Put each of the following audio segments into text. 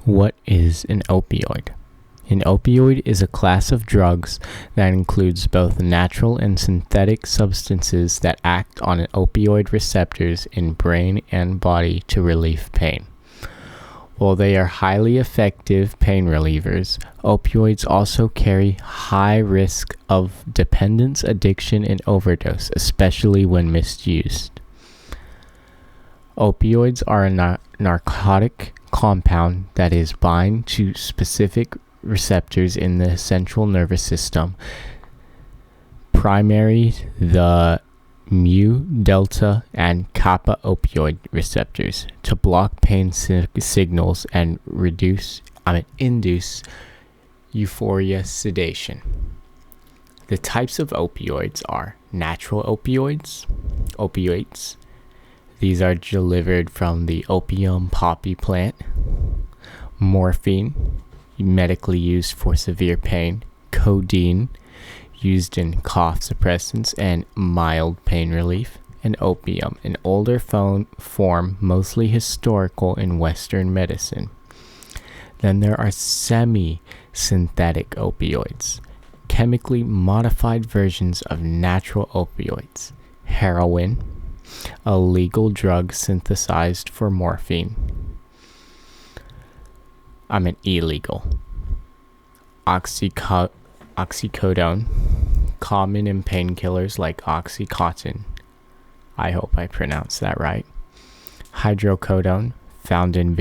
What is an opioid? An opioid is a class of drugs that includes both natural and synthetic substances that act on opioid receptors in brain and body to relieve pain. While they are highly effective pain relievers, opioids also carry high risk of dependence, addiction, and overdose, especially when misused. Opioids are a narcotic compound that is bind to specific receptors in the central nervous system, primarily the mu, delta, and kappa opioid receptors, to block pain signals and induce euphoria sedation. The types of opioids are natural opioids. These are delivered from the opium poppy plant. Morphine, medically used for severe pain. Codeine, used in cough suppressants and mild pain relief. And opium, an older form mostly historical in Western medicine. Then there are semi-synthetic opioids, chemically modified versions of natural opioids. Heroin, a legal drug synthesized for morphine. Illegal. Oxycodone, common in painkillers like oxycodone. I hope I pronounced that right. Hydrocodone, found in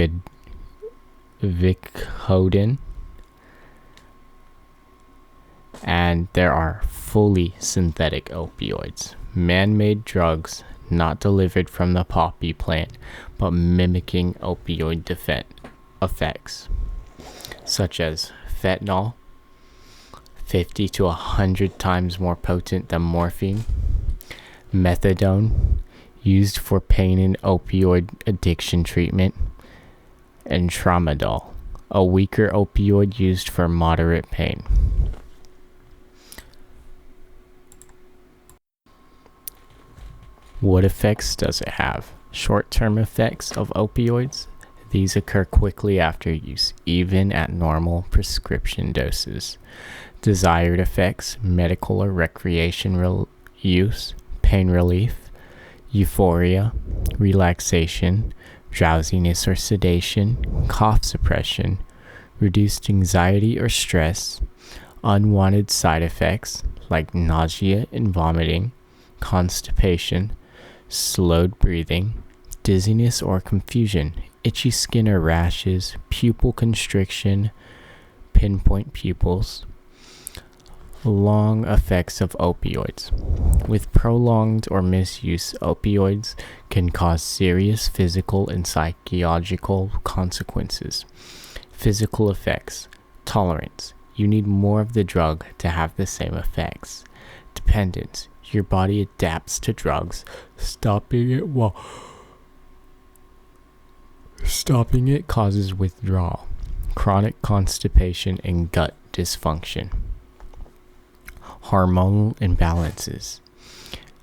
Vicodin. And there are fully synthetic opioids, man-made drugs not delivered from the poppy plant, but mimicking opioid effects, such as fentanyl, 50 to 100 times more potent than morphine. Methadone, used for pain and opioid addiction treatment. And tramadol, a weaker opioid used for moderate pain. What effects does it have? Short-term effects of opioids. These occur quickly after use, even at normal prescription doses. Desired effects, medical or recreation use, pain relief, euphoria, relaxation, drowsiness or sedation, cough suppression, reduced anxiety or stress, unwanted side effects like nausea and vomiting, constipation, slowed breathing, dizziness or confusion, itchy skin or rashes, pupil constriction, pinpoint pupils. Long effects of opioids. With prolonged or misuse, opioids can cause serious physical and psychological consequences. Physical effects. Tolerance. You need more of the drug to have the same effects. Dependence. Your body adapts to drugs, stopping it causes withdrawal, chronic constipation, and gut dysfunction. Hormonal imbalances,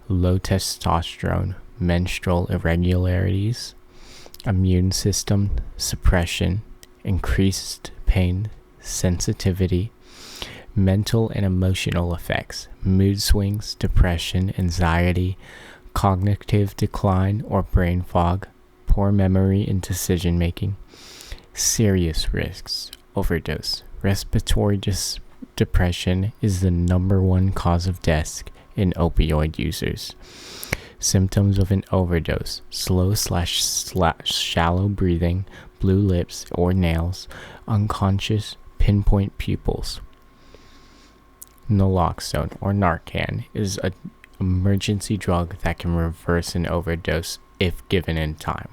low testosterone, menstrual irregularities, immune system suppression, increased pain sensitivity, mental and emotional effects, mood swings, depression, anxiety, cognitive decline or brain fog, poor memory and decision making. Serious risks, overdose. Respiratory depression is the number one cause of death in opioid users. Symptoms of an overdose: slow/shallow breathing, blue lips or nails, unconscious, pinpoint pupils. Naltrexone or Narcan is an emergency drug that can reverse an overdose if given in time.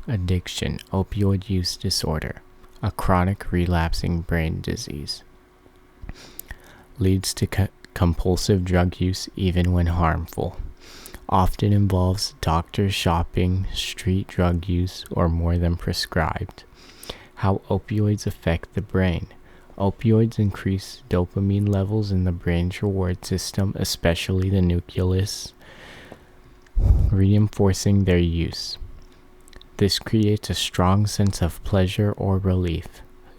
Addiction, opioid use disorder, a chronic relapsing brain disease. Leads to compulsive drug use even when harmful. Often involves doctor shopping, street drug use, or more than prescribed. How opioids affect the brain. Opioids increase dopamine levels in the brain's reward system, especially the nucleus, reinforcing their use. This creates a strong sense of pleasure or relief.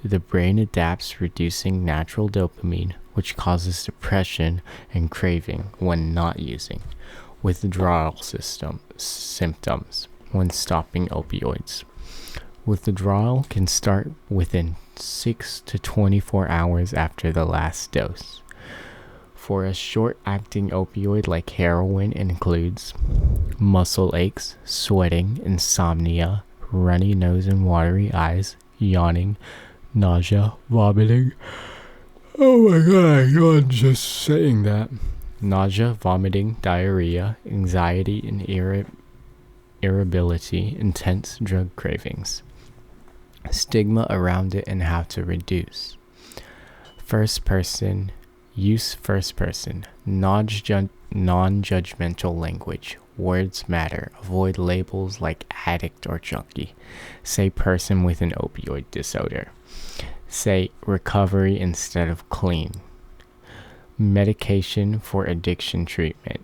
The brain adapts, reducing natural dopamine, which causes depression and craving when not using. Withdrawal symptoms when stopping opioids. Withdrawal can start within 6 to 24 hours after the last dose. For a short-acting opioid like heroin, includes muscle aches, sweating, insomnia, runny nose and watery eyes, yawning, nausea, vomiting. Oh my god, I yawned just saying that. Nausea, vomiting, diarrhea, anxiety, and irritability, intense drug cravings. Stigma around it and how to reduce. First person, use first person, non-judgmental language. Words matter. Avoid labels like addict or junkie. Say person with an opioid disorder. Say recovery instead of clean. Medication for addiction treatment.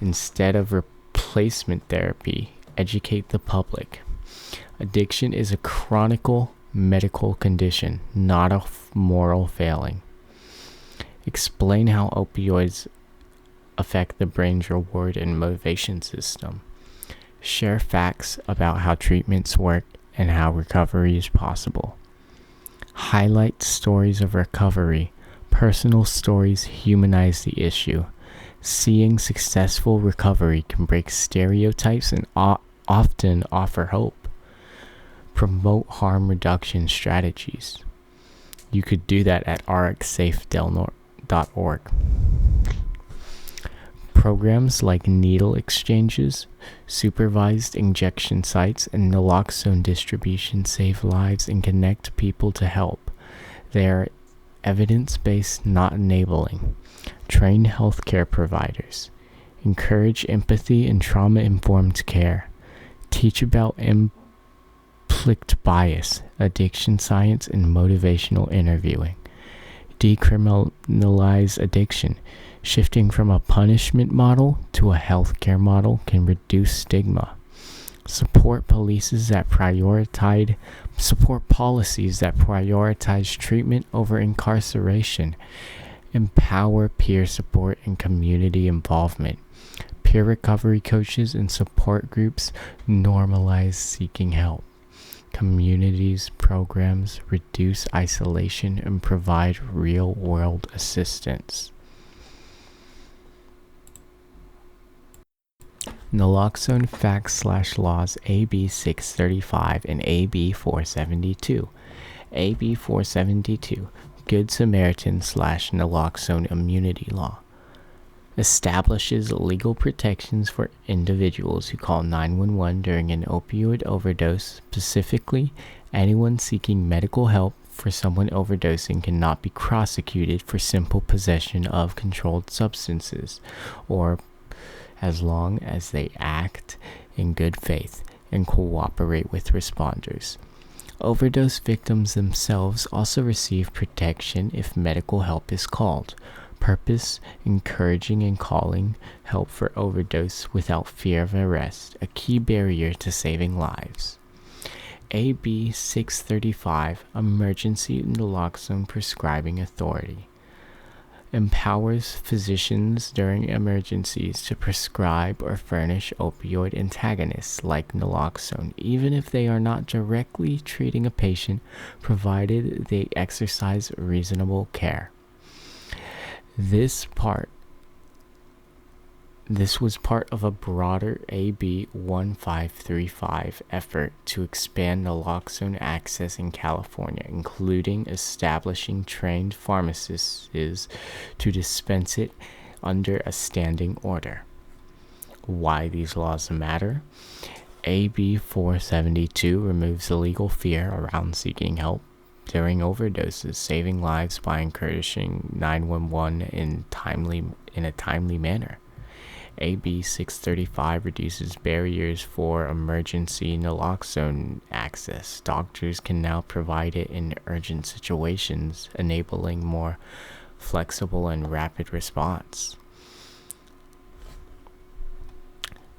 Instead of replacement therapy, educate the public. Addiction is a chronic medical condition, not a moral failing. Explain how opioids affect the brain's reward and motivation system. Share facts about how treatments work and how recovery is possible. Highlight stories of recovery. Personal stories humanize the issue. Seeing successful recovery can break stereotypes and often offer hope. Promote harm reduction strategies. You could do that at rxsafedelnor.org. Programs like needle exchanges, supervised injection sites, and naloxone distribution save lives and connect people to help. They are evidence-based, not enabling. Train healthcare providers. Encourage empathy and trauma-informed care. Teach about implicit bias, addiction science, and motivational interviewing. Decriminalize addiction. Shifting from a punishment model to a healthcare model can reduce stigma. Support policies that prioritize treatment over incarceration. Empower peer support and community involvement. Peer recovery coaches and support groups normalize seeking help. Communities programs reduce isolation and provide real-world assistance. Naloxone Facts/Laws AB 635 and AB 472. AB 472, Good Samaritan/Naloxone Immunity Law, establishes legal protections for individuals who call 911 during an opioid overdose. Specifically, anyone seeking medical help for someone overdosing cannot be prosecuted for simple possession of controlled substances, or as long as they act in good faith and cooperate with responders. Overdose victims themselves also receive protection if medical help is called. Purpose: encouraging and calling help for overdose without fear of arrest, a key barrier to saving lives. AB 635, Emergency Naloxone Prescribing Authority, empowers physicians during emergencies to prescribe or furnish opioid antagonists like naloxone, even if they are not directly treating a patient, provided they exercise reasonable care. This was part of a broader AB 1535 effort to expand naloxone access in California, including establishing trained pharmacists to dispense it under a standing order. Why these laws matter? AB 472 removes the legal fear around seeking help during overdoses, saving lives by encouraging 911 in a timely manner. AB 635 reduces barriers for emergency naloxone access. Doctors can now provide it in urgent situations, enabling more flexible and rapid response.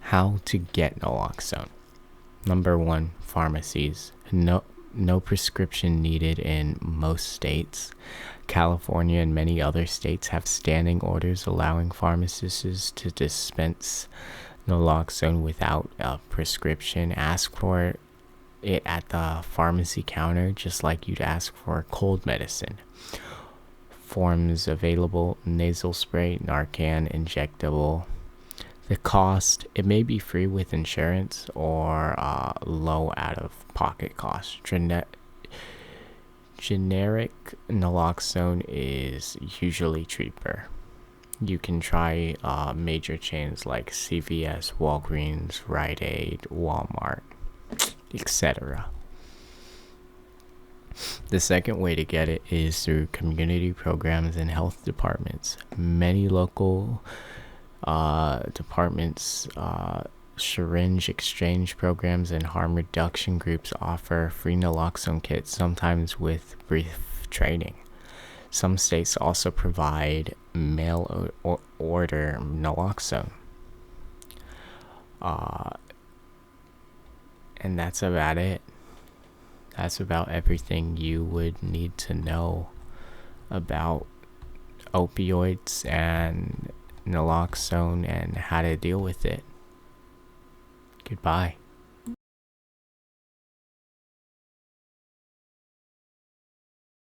How to get naloxone. Number one, pharmacies. No prescription needed in most states. California and many other states have standing orders allowing pharmacists to dispense naloxone without a prescription. Ask for it at the pharmacy counter just like you'd ask for cold medicine. Forms available: nasal spray, Narcan, injectable. The cost, it may be free with insurance or low out-of-pocket cost. Generic naloxone is usually cheaper. You can try major chains like CVS, Walgreens, Rite Aid, Walmart, etc. The second way to get it is through community programs and health departments. Many local departments, syringe exchange programs, and harm reduction groups offer free naloxone kits, sometimes with brief training. Some states also provide mail order naloxone. And that's about it. That's about everything you would need to know about opioids and naloxone and how to deal with it. Goodbye.